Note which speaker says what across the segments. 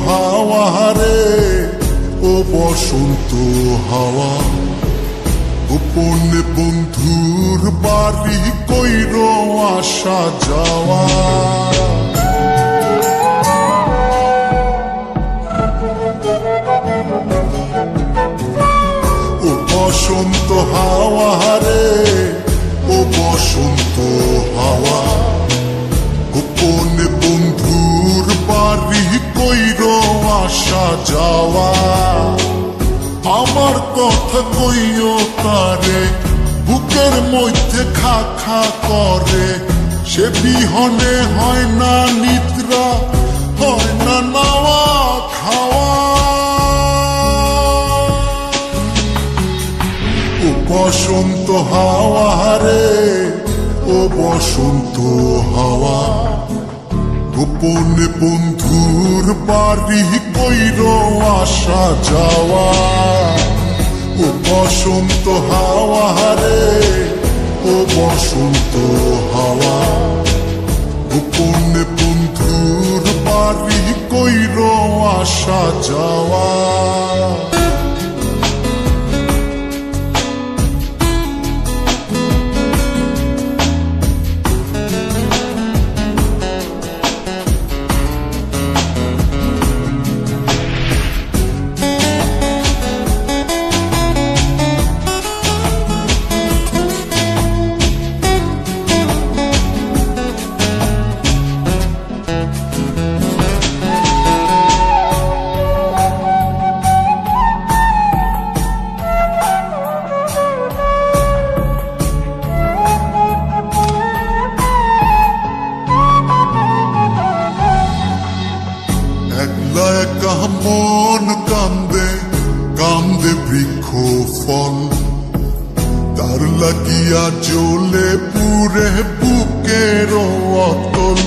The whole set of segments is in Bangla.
Speaker 1: হাওয়া রে, ও বসন্ত হাওয়া, গোপনে বন্ধুর বাড়ি কইর আসা যাওয়া। ও বসন্ত হাওয়া রে, ও বসন্ত হাওয়া, গোপনে বন্ধুর বাড়ি কইর আসা যাওয়া। আমার কথা কইও তারে, বুকের মধ্যে খা খা করে, সে বিহনে হয় না নিদ্রা, হয় না নাওয়া খাওয়া। ও বসন্ত হাওয়া রে, ও বসন্ত হাওয়া, গোপনে বন্ধুর বাড়ি কইর আসা যাওয়া। ও বসন্ত হাওয়া রে, ও বসন্ত হাওয়া, গোপনে বন্ধুর বাড়ি কইর আসা যাওয়া। মন কান্দে কান্দে বৃক্ষ ফল, তার লাগিয়া জ্বলে পুরে বুকের অতল।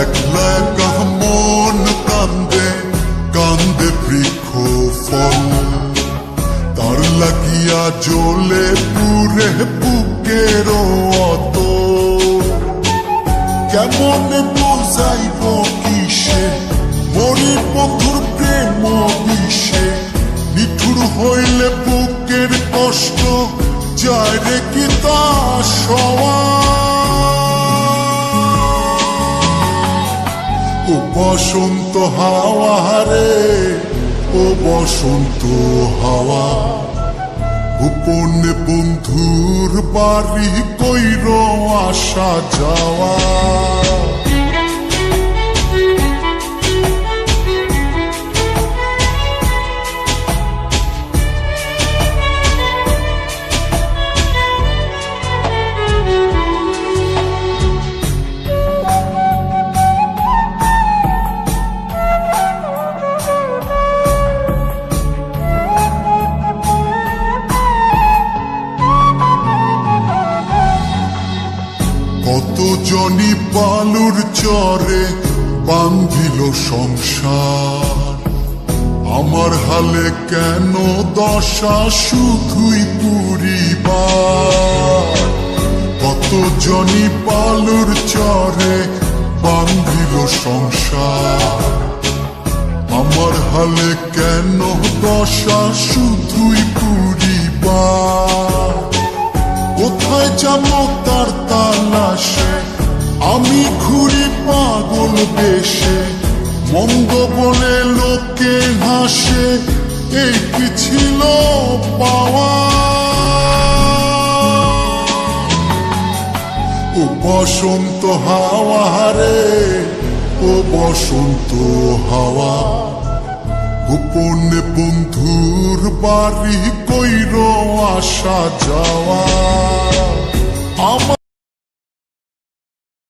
Speaker 1: একলা একা মন কান্দে কান্দে বৃক্ষ ফল, তার লাগিয়া জ্বলে পুরে বুকের অতল। কেমন বুঝাইব কিসে মরি বন্ধুর প্রেম বিষে, নিঠুর হইলে বুকের কষ্ট যায় রে কি তা সওয়া। ও বসন্ত হাওয়া রে, ও বসন্ত হাওয়া, গোপনে বন্ধুর বাড়ি কইর আসা যাওয়া। কত জনি বালুর চরে বান্ধিল সংসার, আমার হালে কেন দশা শুধুই পুরিবার। কত জনি বালুর চরে বান্ধিল সংসার, আমার হালে কেন দশা শুধুই পুরিবার। কোথায় যাবো তার তালাশে, আমি ঘুরি পাগল বেশে, মন্দ বলে লোকে হাসে, এই কি ছিল পাওয়া। ও বসন্ত হাওয়া রে, ও বসন্ত হাওয়া, গোপনে বন্ধুর বাড়ি কইর আসা যাওয়া।